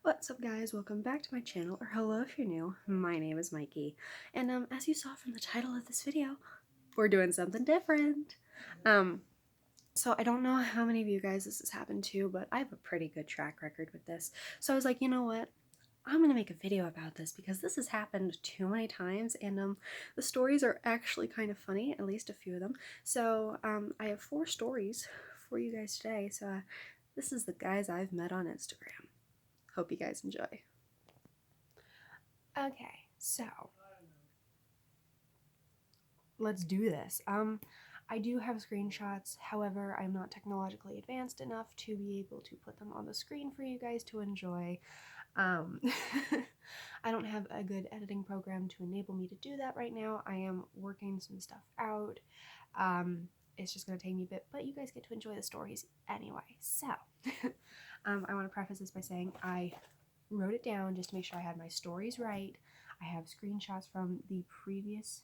What's up guys, welcome back to my channel, or hello if you're new. My name is Mikey, and as you saw from the title of this video, we're doing something different. So I don't know how many of you guys this has happened to, but I have a pretty good track record with this. So I was like, you know what? I'm gonna make a video about this because this has happened too many times, and the stories are actually kind of funny, at least a few of them. So I have 4 stories for you guys today. So this is the guys I've met on Instagram. Hope you guys enjoy. Okay, so let's do this. I do have screenshots, however, I'm not technologically advanced enough to be able to put them on the screen for you guys to enjoy. I don't have a good editing program to enable me to do that right now. I am working some stuff out. It's just going to take me a bit, but you guys get to enjoy the stories anyway. So, I want to preface this by saying I wrote it down just to make sure I had my stories right. I have screenshots from the previous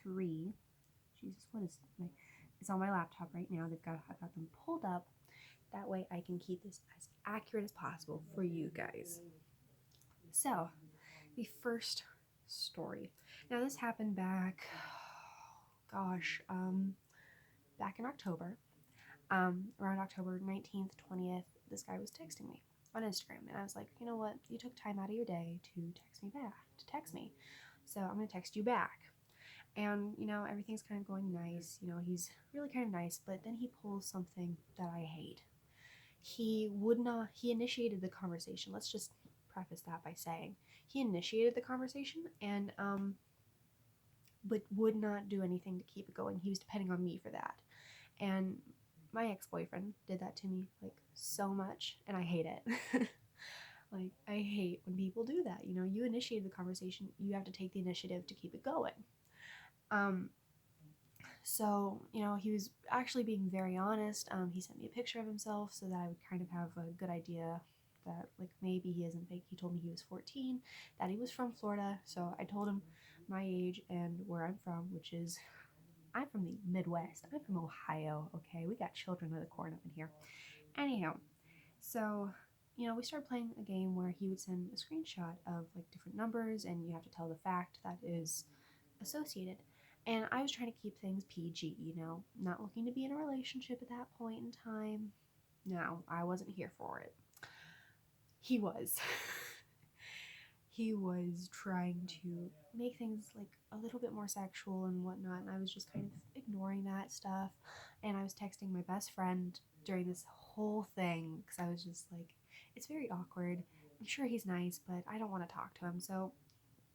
3. Jesus, what is my? It's on my laptop right now. I've got them pulled up. That way I can keep this as accurate as possible for you guys. So, the first story. Now this happened back, back in October. Around October 19th, 20th, this guy was texting me on Instagram, and I was like, you know what? You took time out of your day to text me. So I'm gonna text you back. And, everything's kind of going nice. He's really kind of nice, but then he pulls something that I hate. He initiated the conversation. Let's just preface that by saying he initiated the conversation and, but would not do anything to keep it going. He was depending on me for that. And my ex-boyfriend did that to me, like, so much, and I hate it. Like, I hate when people do that. You initiated the conversation, you have to take the initiative to keep it going. So, he was actually being very honest. He sent me a picture of himself so that I would kind of have a good idea that, like, maybe he isn't fake. He told me he was 14, that he was from Florida, so I told him my age and where I'm from, which is, I'm from the Midwest. I'm from Ohio, okay? We got children of the corn up in here. Anyhow, so, we started playing a game where he would send a screenshot of, like, different numbers, and you have to tell the fact that is associated. And I was trying to keep things PG, not looking to be in a relationship at that point in time. No, I wasn't here for it. He was. He was trying to make things like a little bit more sexual and whatnot, and I was just kind of ignoring that stuff. And I was texting my best friend during this whole thing because I was just like, it's very awkward. I'm sure he's nice, but I don't want to talk to him. So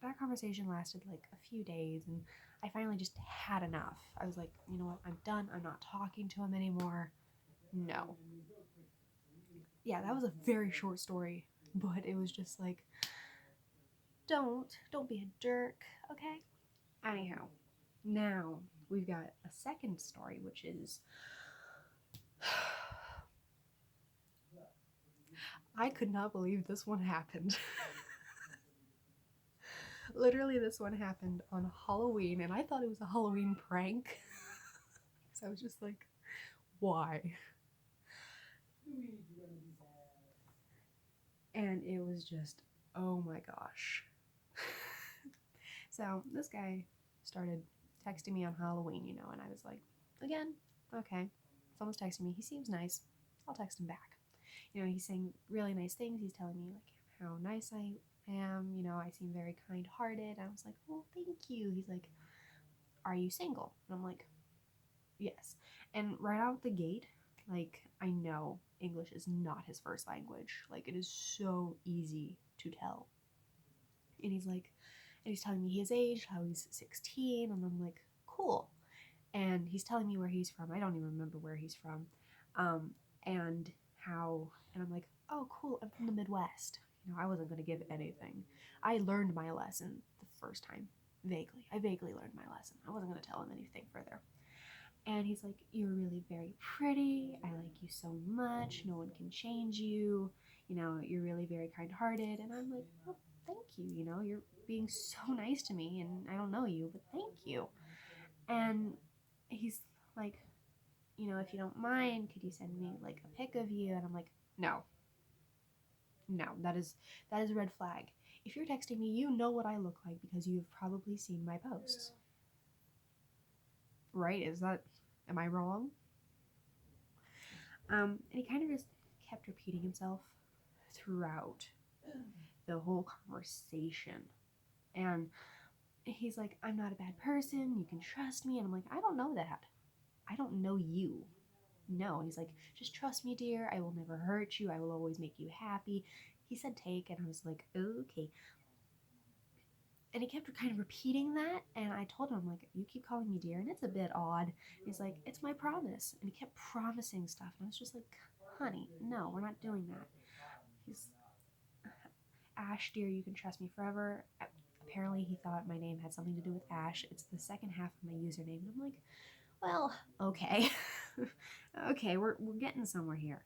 that conversation lasted like a few days, and I finally just had enough. I was like, you know what, I'm done. I'm not talking to him anymore. No. Yeah, that was a very short story, but it was just like, don't be a jerk, okay? Anyhow, now we've got a second story, which is I could not believe this one happened. Literally, this one happened on Halloween, and I thought it was a Halloween prank. So I was just like, why? And it was just, oh my gosh. So this guy started texting me on Halloween, and I was like, again, okay, someone's texting me. He seems nice. I'll text him back. He's saying really nice things. He's telling me, like, how nice I am. I seem very kind-hearted. I was like, well, thank you. He's like, are you single? And I'm like, yes. And right out the gate, like, I know English is not his first language. Like, it is so easy to tell. And he's telling me his age, how he's 16, and I'm like, cool. And he's telling me where he's from. I don't even remember where he's from. And I'm like, oh, cool, I'm from the Midwest. I wasn't going to give anything. I learned my lesson the first time, vaguely. I vaguely learned my lesson. I wasn't going to tell him anything further. And he's like, you're really very pretty. I like you so much. No one can change you. You're really very kind-hearted. And I'm like, oh, thank you. You're being so nice to me, and I don't know you, but thank you. And he's like, if you don't mind, could you send me like a pic of you? And I'm like, no. No, that is a red flag. If you're texting me, you know what I look like because you've probably seen my posts. Right? Am I wrong? And he kind of just kept repeating himself throughout the whole conversation. And he's like, I'm not a bad person. You can trust me. And I'm like, I don't know that. I don't know you. No. And he's like, just trust me, dear. I will never hurt you. I will always make you happy. He said take, and I was like, okay. And he kept kind of repeating that, and I told him, I'm like, you keep calling me dear, and it's a bit odd. He's like, it's my promise. And he kept promising stuff, and I was just like, honey, no, we're not doing that. He's, Ash, dear, you can trust me forever. Apparently he thought my name had something to do with Ash. It's the second half of my username. And I'm like, well, okay. Okay, we're getting somewhere here.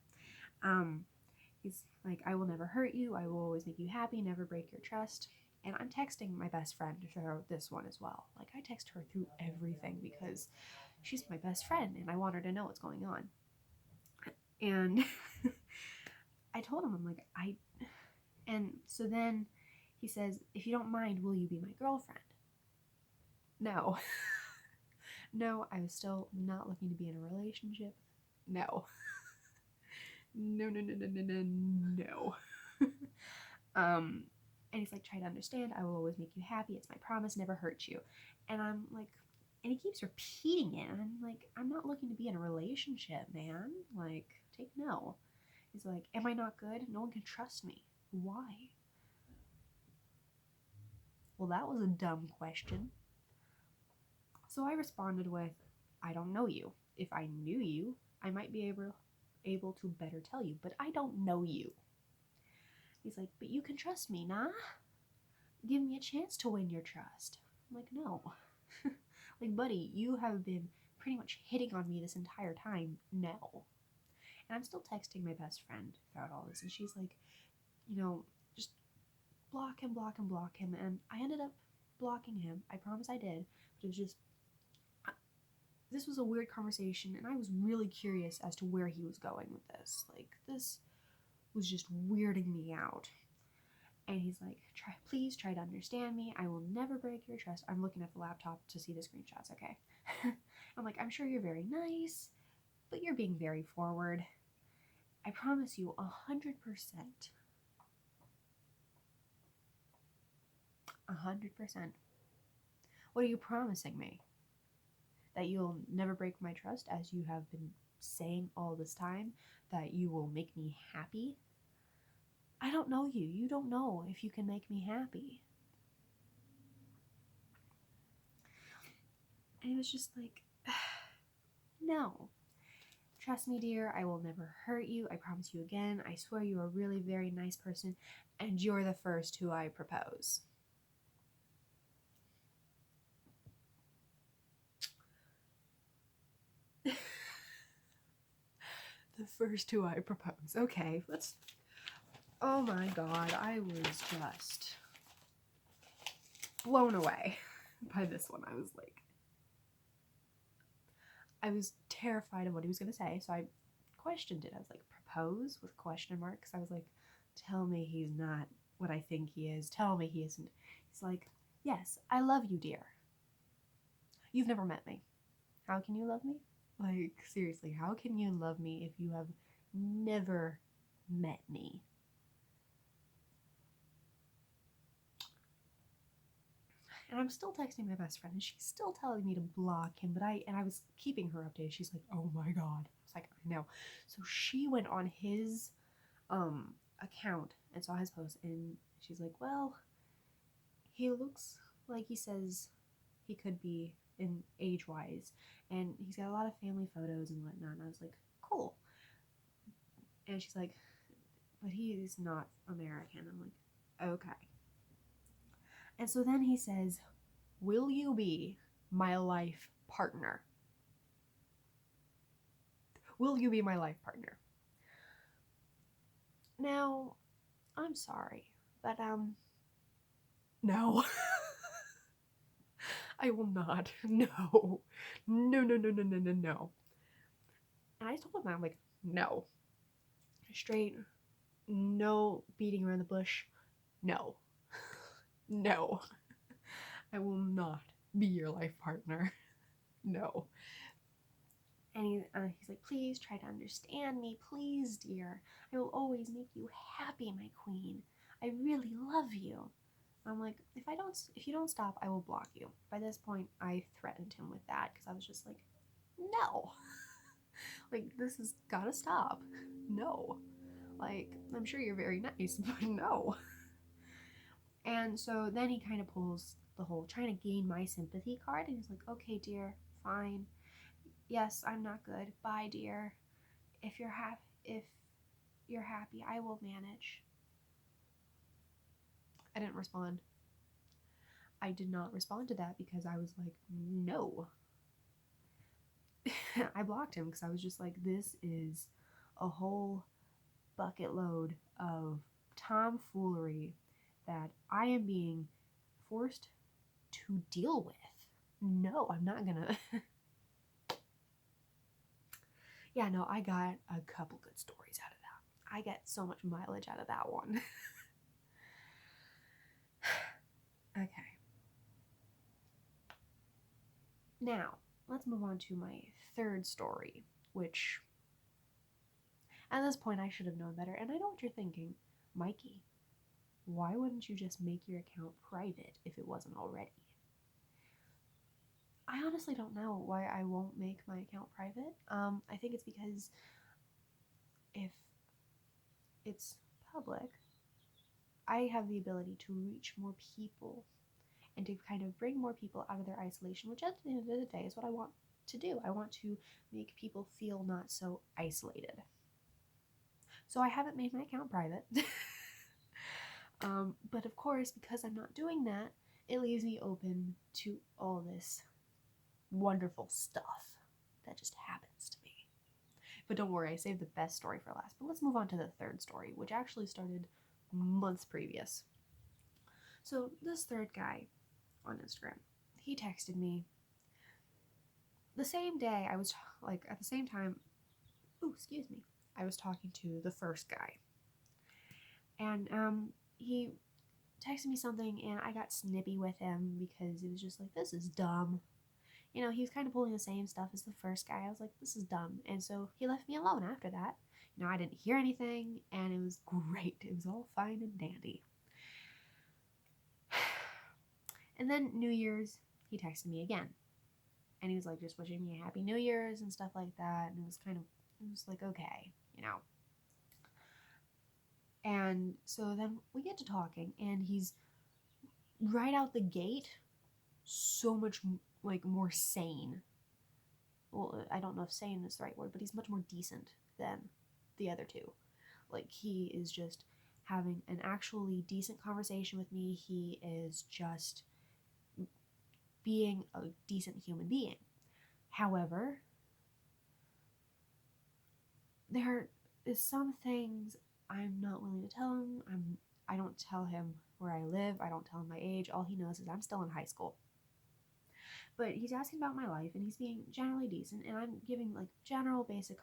He's like, I will never hurt you. I will always make you happy, never break your trust. And I'm texting my best friend through this one as well. Like, I text her through everything because she's my best friend and I want her to know what's going on. And I told him, I'm like, and so then he says, if you don't mind, will you be my girlfriend? No. No, I was still not looking to be in a relationship. No. No, no, no, no, no, no, no. And he's like, try to understand. I will always make you happy. It's my promise, never hurt you. And I'm like, and he keeps repeating it. And I'm like, I'm not looking to be in a relationship, man. Like, take no. He's like, am I not good? No one can trust me. Why? Well, that was a dumb question. So I responded with, I don't know you. If I knew you, I might be able to better tell you, but I don't know you. He's like, but you can trust me, nah? Give me a chance to win your trust. I'm like, no. Like, buddy, you have been pretty much hitting on me this entire time. No. And I'm still texting my best friend throughout all this, and she's like, just block him, block him, block him. And I ended up blocking him. I promise I did. But it was just, this was a weird conversation, and I was really curious as to where he was going with this. Like, this was just weirding me out. And he's like, please try to understand me. I will never break your trust. I'm looking at the laptop to see the screenshots, okay? I'm like, I'm sure you're very nice, but you're being very forward. I promise you 100%. 100%. What are you promising me? That you'll never break my trust, as you have been saying all this time? That you will make me happy? I don't know you. You don't know if you can make me happy. And it was just like, no. Trust me, dear, I will never hurt you. I promise you again. I swear you're a really very nice person, and you're the first who I propose. The first who I propose. Okay, let's... Oh my god, I was just blown away by this one. I was terrified of what he was going to say, so I questioned it. I was like, propose with question mark, because I was like, tell me he's not what I think he is. Tell me he isn't. He's like, yes, I love you, dear. You've never met me. How can you love me? Like, seriously, how can you love me if you have never met me? And I'm still texting my best friend, and she's still telling me to block him, but I was keeping her updated. She's like, oh my god. I was like, I know. So she went on his account and saw his post, and she's like, well, he looks like he says he could be in age-wise, and he's got a lot of family photos and whatnot. And I was like, cool. And she's like, but he is not American. I'm like, okay. And so then he says, will you be my life partner? Will you be my life partner? Now, I'm sorry, but no. I will not. No. No, no, no, no, no, no, no. And I told him that, I'm like, no. Straight, no beating around the bush. No. No. I will not be your life partner. No. And he's like, please try to understand me. Please, dear. I will always make you happy, my queen. I really love you. I'm like, if you don't stop, I will block you. By this point, I threatened him with that because I was just like, no. Like, this has gotta stop. No. Like, I'm sure you're very nice, but no. And so then he kind of pulls the whole trying to gain my sympathy card, and he's like, okay, dear, fine. Yes, I'm not good. Bye, dear. If you're happy, I will manage. I didn't respond. I did not respond to that because I was like, no. I blocked him because I was just like, this is a whole bucket load of tomfoolery that I am being forced to deal with. No, I'm not gonna. Yeah, no, I got a couple good stories out of that. I get so much mileage out of that one. Okay. Now, let's move on to my third story, which at this point I should have known better. And I know what you're thinking. Mikey, why wouldn't you just make your account private if it wasn't already? I honestly don't know why I won't make my account private. I think it's because if it's public, I have the ability to reach more people and to kind of bring more people out of their isolation, which at the end of the day is what I want to do. I want to make people feel not so isolated. So I haven't made my account private. But of course, because I'm not doing that, it leaves me open to all this wonderful stuff that just happens to me. But don't worry, I saved the best story for last. But let's move on to the third story, which actually started months previous. So this third guy on Instagram, he texted me the same day I was like at the same time. Oh, excuse me. I was talking to the first guy, and he texted me something, and I got snippy with him because it was just like, this is dumb. You know, he was kind of pulling the same stuff as the first guy. I was like, this is dumb. And so he left me alone after that. You know, I didn't hear anything, and it was great. It was all fine and dandy. And then New Year's, he texted me again. And he was like, just wishing me a happy New Year's and stuff like that. And it was like, okay, you know. And so then we get to talking, and he's right out the gate so much like more sane. Well, I don't know if sane is the right word, but he's much more decent than the other two. Like, he is just having an actually decent conversation with me. He is just being a decent human being. However, there is some things I'm not willing to tell him. I don't tell him where I live. I don't tell him my age. All he knows is I'm still in high school. But he's asking about my life, and he's being generally decent, and I'm giving like general basic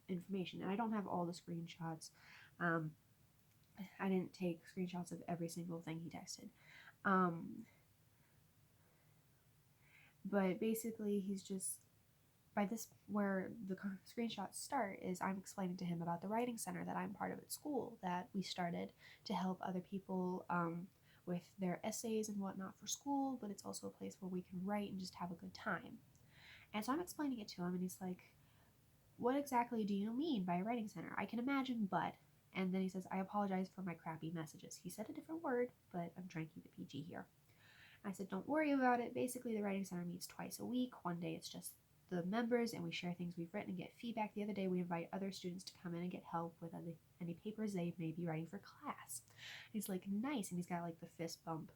information, and I don't have all the screenshots. I didn't take screenshots of every single thing he texted. But basically, he's just, by this, where the screenshots start is I'm explaining to him about the writing center that I'm part of at school that we started to help other people with their essays and whatnot for school, but it's also a place where we can write and just have a good time. And so I'm explaining it to him, and he's like, what exactly do you mean by a writing center? I can imagine, but... And then he says, I apologize for my crappy messages. He said a different word, but I'm trying to keep it PG here. I said, don't worry about it. Basically, the writing center meets twice a week. One day it's just the members, and we share things we've written and get feedback. The other day we invite other students to come in and get help with any papers they may be writing for class. He's like, nice. And he's got like the fist bump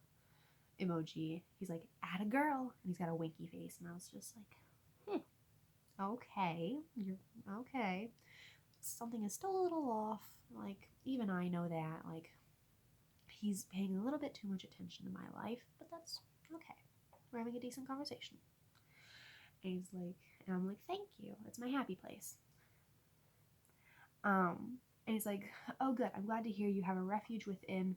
emoji. He's like, atta girl. And he's got a winky face. And I was just like, okay, you're okay. Something is still a little off. Like, even I know that. Like, he's paying a little bit too much attention to my life, but that's okay. We're having a decent conversation. And he's like, and I'm like, thank you. It's my happy place. And he's like, oh, good. I'm glad to hear you have a refuge within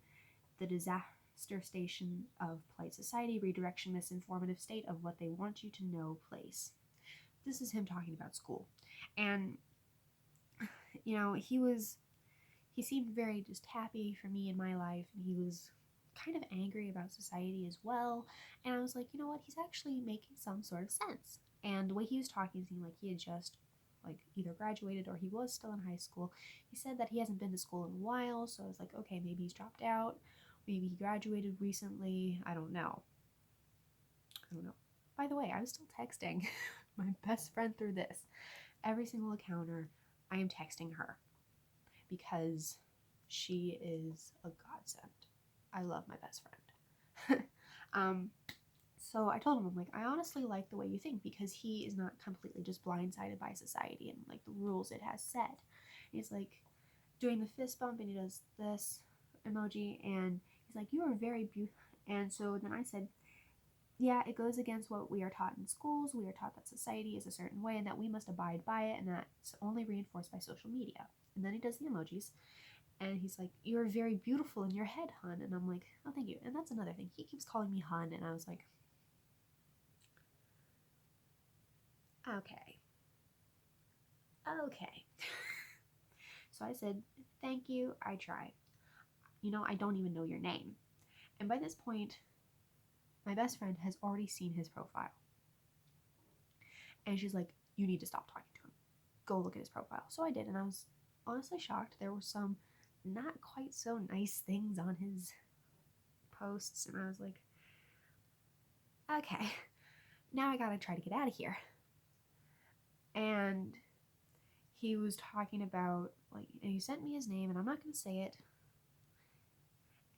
the disaster station of polite society, redirection, misinformative state of what they want you to know place. This is him talking about school. And, you know, he seemed very just happy for me in my life, and he was kind of angry about society as well. And I was like, you know what, he's actually making some sort of sense. And the way he was talking seemed like he had just like either graduated or he was still in high school. He said that he hasn't been to school in a while, so I was like, okay, maybe he's dropped out, maybe he graduated recently. I don't know. By the way, I was still texting my best friend through this. Every single encounter, I am texting her because she is a godsend. I love my best friend. So I told him, I'm like, I honestly like the way you think, because he is not completely just blindsided by society and like the rules it has set. He's like doing the fist bump and he does this emoji and he's like, you are very beautiful. And so then I said, yeah, it goes against what we are taught in schools. We are taught that society is a certain way and that we must abide by it, and that's only reinforced by social media. And then he does the emojis and he's like, you're very beautiful in your head, hun. And I'm like, oh, thank you. And that's another thing. He keeps calling me hun, and I was like, okay. Okay. So I said, thank you, I try. You know, I don't even know your name. And by this point, my best friend has already seen his profile. And she's like, you need to stop talking to him. Go look at his profile. So I did, and I was honestly shocked. There were some not quite so nice things on his posts, and I was like, okay, now I gotta try to get out of here. And he was talking about, like, and he sent me his name, and I'm not gonna say it.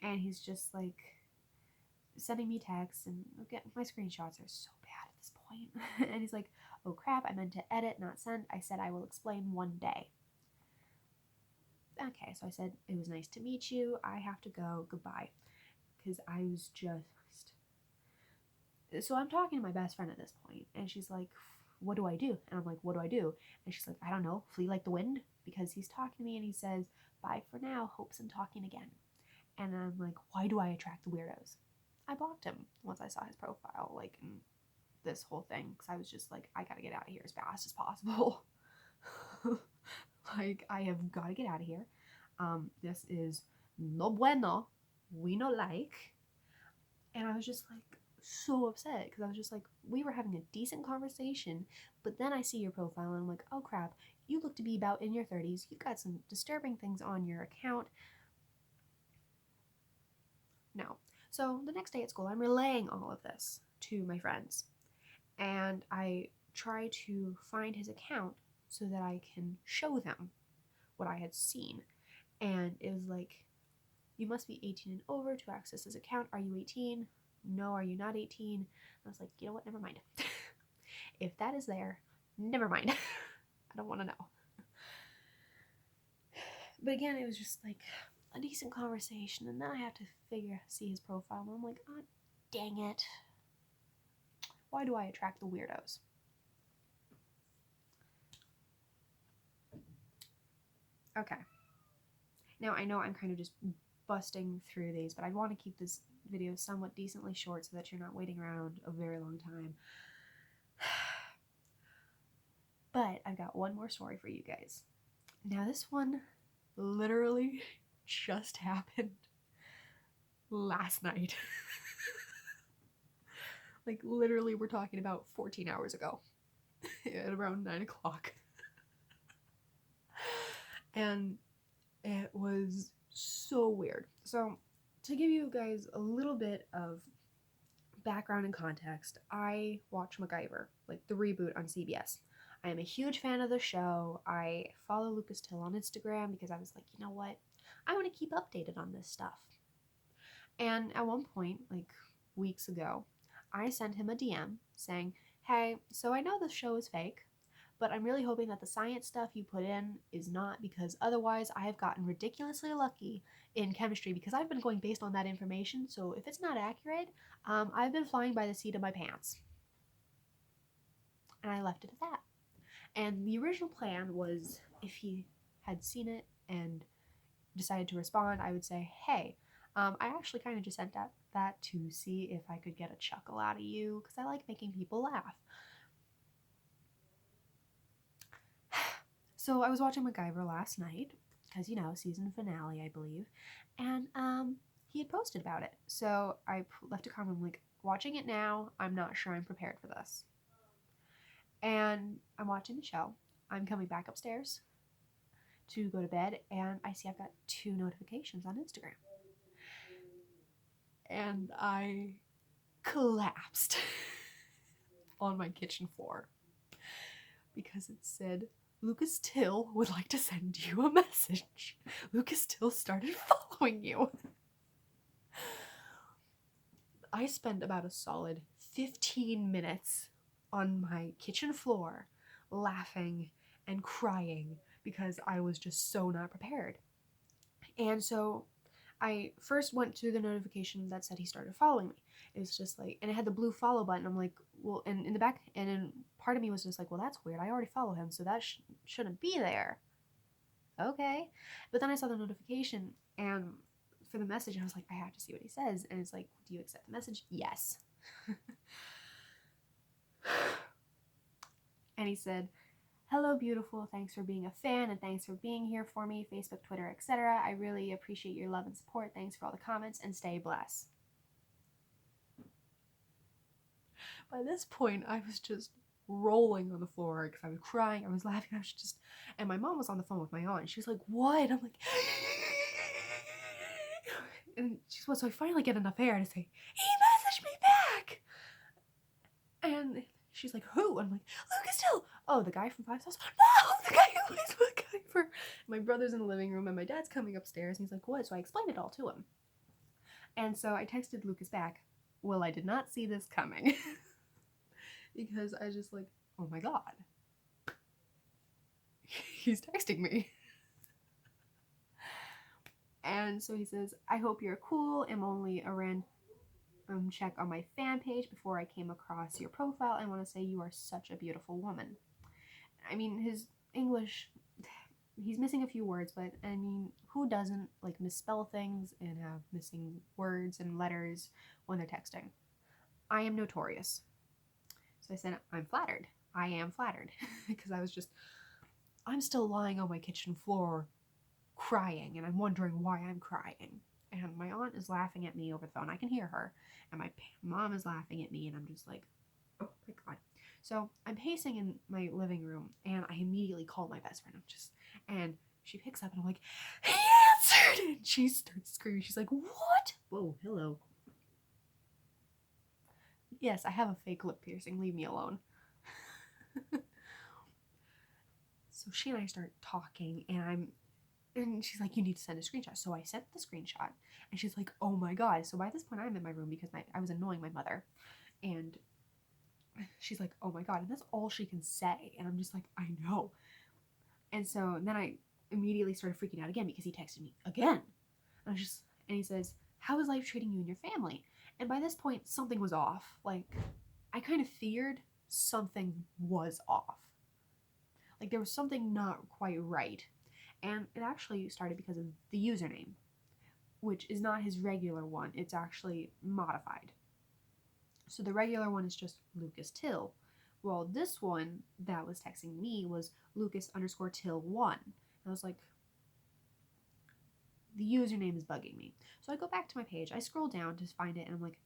And he's just like sending me texts, and again, my screenshots are so bad at this point. And he's like, oh crap, I meant to edit, not send. I said I will explain one day. Okay, so I said, it was nice to meet you. I have to go. Goodbye. Because I was just. So I'm talking to my best friend at this point, and she's like, what do I do? And I'm like, what do I do? And she's like, I don't know, flee like the wind? Because he's talking to me and he says, bye for now, hopes in talking again. And I'm like, why do I attract the weirdos? I blocked him once I saw his profile, like, in this whole thing, because I was just like, I gotta get out of here as fast as possible. Like, I have got to get out of here. This is no bueno. We no like. And I was just like so upset because I was just like, we were having a decent conversation, but then I see your profile and I'm like, oh crap, you look to be about in your 30s. You've got some disturbing things on your account. No. So the next day at school, I'm relaying all of this to my friends, and I try to find his account so that I can show them what I had seen. And it was like, you must be 18 and over to access this account. Are you 18? No, are you not 18? And I was like, you know what? Never mind. If that is there, never mind. I don't want to know. But again, it was just like a decent conversation, and then I have to see his profile, and I'm like, oh, dang it. Why do I attract the weirdos? Okay. Now, I know I'm kind of just busting through these, but I want to keep this video somewhat decently short so that you're not waiting around a very long time. But I've got one more story for you guys. Now, this one literally just happened last night. Like, literally, we're talking about 14 hours ago at around 9 o'clock. And it was so weird. So, to give you guys a little bit of background and context, I watch MacGyver, like the reboot on CBS. I am a huge fan of the show. I follow Lucas Till on Instagram because I was like, you know what? I want to keep updated on this stuff. And at one point, like weeks ago, I sent him a DM saying, hey, so I know the show is fake, but I'm really hoping that the science stuff you put in is not, because otherwise I have gotten ridiculously lucky in chemistry because I've been going based on that information. So if it's not accurate, I've been flying by the seat of my pants. And I left it at that. And the original plan was, if he had seen it and decided to respond, I would say, hey, I actually kind of just sent that to see if I could get a chuckle out of you, because I like making people laugh. So I was watching MacGyver last night, because, season finale, I believe, and he had posted about it. So I left a comment, I'm like, watching it now, I'm not sure I'm prepared for this. And I'm watching the show. I'm coming back upstairs to go to bed, and I see I've got 2 notifications on Instagram. And I collapsed on my kitchen floor because it said, Lucas Till would like to send you a message. Lucas Till started following you. I spent about a solid 15 minutes on my kitchen floor laughing and crying because I was just so not prepared. And so I first went to the notification that said he started following me. It was just like, and it had the blue follow button. I'm like, well, and in the back, and then part of me was just like, well, that's weird. I already follow him, so that shouldn't be there. Okay. But then I saw the notification, and for the message, I was like, I have to see what he says. And it's like, do you accept the message? Yes. And he said, hello, beautiful. Thanks for being a fan, and thanks for being here for me, Facebook, Twitter, etc. I really appreciate your love and support. Thanks for all the comments, and stay blessed. By this point, I was just rolling on the floor because I was crying, I was laughing, I was just, and my mom was on the phone with my aunt, and she was like, what? I'm like, and she's what? So I finally get enough air to say, he messaged me back, and she's like, who? And I'm like, Lucas Till. Oh, the guy from Five Stars. No, the guy who plays MacGyver. My brother's in the living room, and my dad's coming upstairs, and he's like, what? So I explained it all to him, and so I texted Lucas back. Well, I did not see this coming. Because I just like, oh my god, he's texting me. And so he says, I hope you're cool. I'm only a random check on my fan page before I came across your profile. I want to say you are such a beautiful woman. I mean, his English, he's missing a few words, but I mean, who doesn't like misspell things and have missing words and letters when they're texting? I am notorious. So I said, I'm flattered. I am flattered. Because I'm still lying on my kitchen floor crying, and I'm wondering why I'm crying. And my aunt is laughing at me over the phone. I can hear her. And my mom is laughing at me, and I'm just like, oh my god. So I'm pacing in my living room, and I immediately call my best friend. And she picks up, and I'm like, he answered! And she starts screaming. She's like, what? Whoa, hello. Yes, I have a fake lip piercing. Leave me alone. So she and I start talking, and she's like, you need to send a screenshot. So I sent the screenshot, and she's like, oh my god. So by this point, I'm in my room because I was annoying my mother. And she's like, oh my god. And that's all she can say. And I'm just like, I know. And so then I immediately started freaking out again because he texted me again. And he says, how is life treating you and your family? And by this point, something was off. Like, I kind of feared something was off. Like, there was something not quite right. And it actually started because of the username, which is not his regular one. It's actually modified. So the regular one is just Lucas Till. Well, this one that was texting me was Lucas_Till1. And I was like, the username is bugging me. So I go back to my page. I scroll down to find it, and I'm like,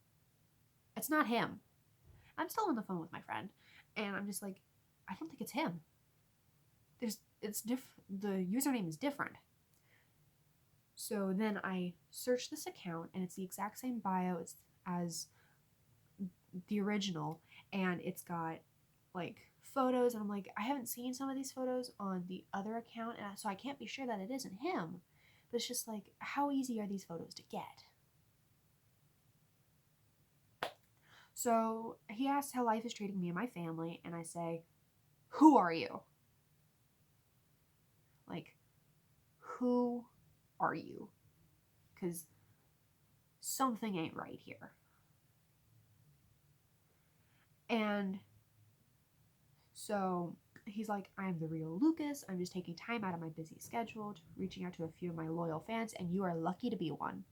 it's not him. I'm still on the phone with my friend, and I'm just like, I don't think it's him. The username is different. So then I search this account, and it's the exact same bio as the original, and it's got like photos, and I'm like, I haven't seen some of these photos on the other account, and so I can't be sure that it isn't him. But it's just like, how easy are these photos to get? So he asks how life is treating me and my family, and I say, who are you? Like, who are you? Because something ain't right here. And So he's like, I'm the real Lucas. I'm just taking time out of my busy schedule, reaching out to a few of my loyal fans, and you are lucky to be one.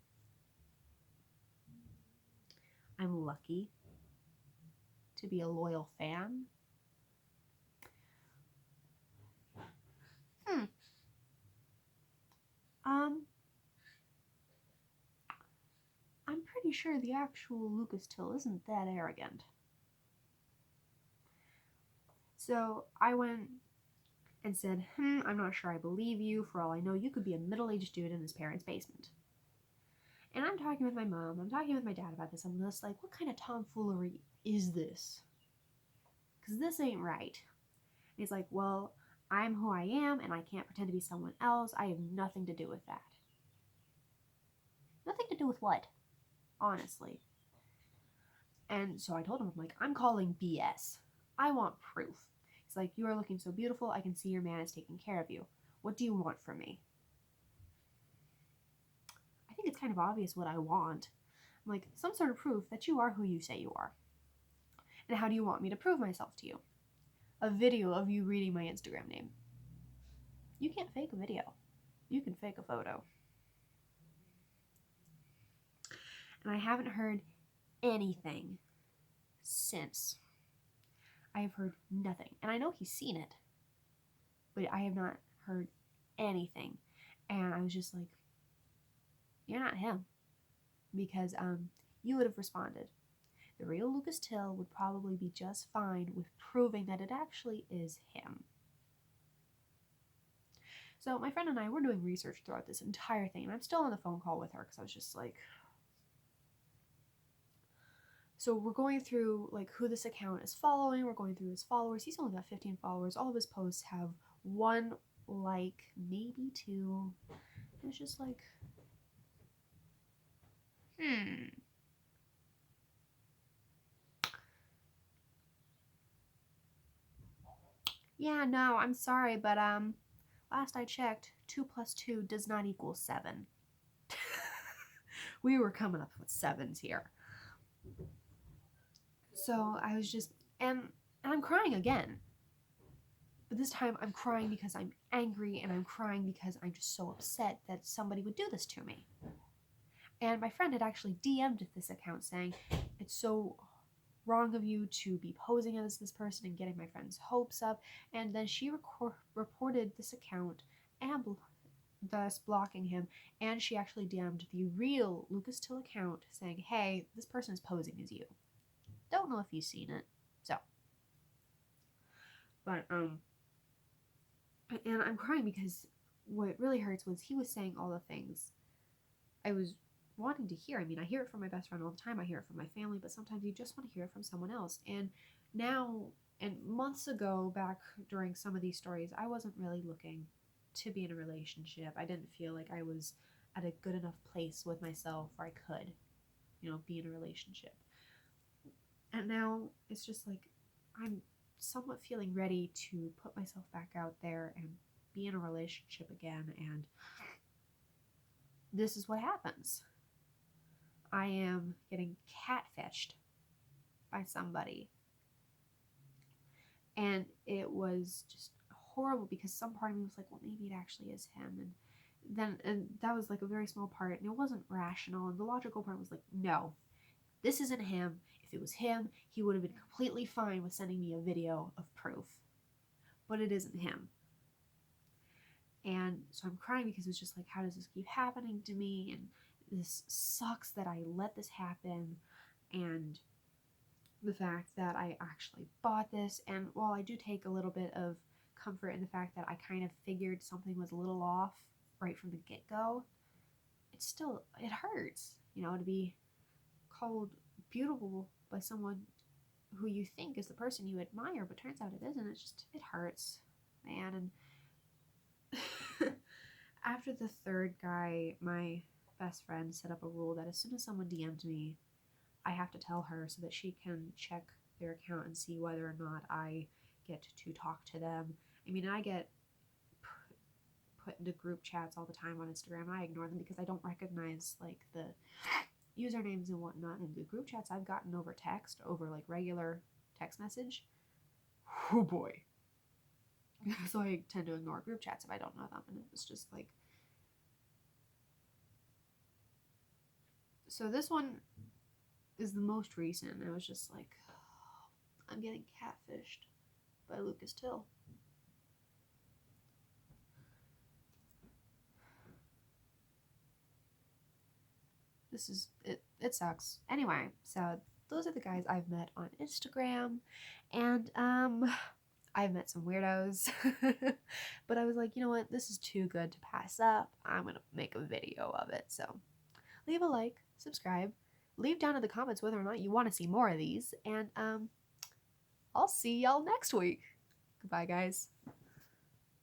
I'm lucky to be a loyal fan. Hmm. Um, I'm pretty sure the actual Lucas Till isn't that arrogant. So I went and said, I'm not sure I believe you. For all I know, you could be a middle-aged dude in his parents' basement. And I'm talking with my mom, I'm talking with my dad about this. I'm just like, what kind of tomfoolery is this? Because this ain't right. And he's like, well, I'm who I am, and I can't pretend to be someone else. I have nothing to do with that. Nothing to do with what? Honestly. And so I told him, I'm like, I'm calling BS. I want proof. He's like, you are looking so beautiful. I can see your man is taking care of you. What do you want from me? I think it's kind of obvious what I want. I'm like, some sort of proof that you are who you say you are. And how do you want me to prove myself to you? A video of you reading my Instagram name. You can't fake a video. You can fake a photo. And I haven't heard anything since. I have heard nothing. And I know he's seen it, but I have not heard anything. And I was just like, you're not him. Because you would have responded. The real Lucas Till would probably be just fine with proving that it actually is him. So my friend and I were doing research throughout this entire thing, and I'm still on the phone call with her because I was just like... So we're going through like who this account is following. We're going through his followers. He's only got 15 followers. All of his posts have 1 like, maybe 2. It's just like, Yeah, no, I'm sorry, but last I checked, 2 plus 2 does not equal 7. We were coming up with 7s here. So I was just, and I'm crying again. But this time I'm crying because I'm angry, and I'm crying because I'm just so upset that somebody would do this to me. And my friend had actually DM'd this account saying, it's so wrong of you to be posing as this person and getting my friend's hopes up. And then she reported this account and thus blocking him, and she actually DM'd the real Lucas Till account saying, hey, this person is posing as you. Don't know if you've seen it. So. But, and I'm crying because what really hurts was he was saying all the things I was wanting to hear. I mean, I hear it from my best friend all the time. I hear it from my family, but sometimes you just want to hear it from someone else. And now, and months ago, back during some of these stories, I wasn't really looking to be in a relationship. I didn't feel like I was at a good enough place with myself where I could, be in a relationship. And now it's just like I'm somewhat feeling ready to put myself back out there and be in a relationship again. And this is what happens. I am getting catfished by somebody. And it was just horrible because some part of me was like, well, maybe it actually is him. And that was like a very small part, and it wasn't rational. And the logical part was like, no, this isn't him. If it was him, he would have been completely fine with sending me a video of proof. But it isn't him. And so I'm crying because it's just like, how does this keep happening to me? And this sucks that I let this happen. And the fact that I actually bought this. And while I do take a little bit of comfort in the fact that I kind of figured something was a little off right from the get-go, it hurts, to be called beautiful by someone who you think is the person you admire, but turns out it isn't. It hurts, man. And after the 3rd guy, my best friend set up a rule that as soon as someone DM'd me, I have to tell her so that she can check their account and see whether or not I get to talk to them. I mean, I get put into group chats all the time on Instagram, and I ignore them because I don't recognize like the usernames and whatnot. And the group chats I've gotten over text, over like regular text message, oh boy. So I tend to ignore group chats if I don't know them, and it was just like. So this one is the most recent. It was just like, I'm getting catfished by Lucas Till. This is it. It sucks. Anyway, so those are the guys I've met on Instagram, and I've met some weirdos, but I was like, you know what? This is too good to pass up. I'm gonna make a video of it. So leave a like, subscribe, leave down in the comments whether or not you want to see more of these, and I'll see y'all next week. Goodbye, guys.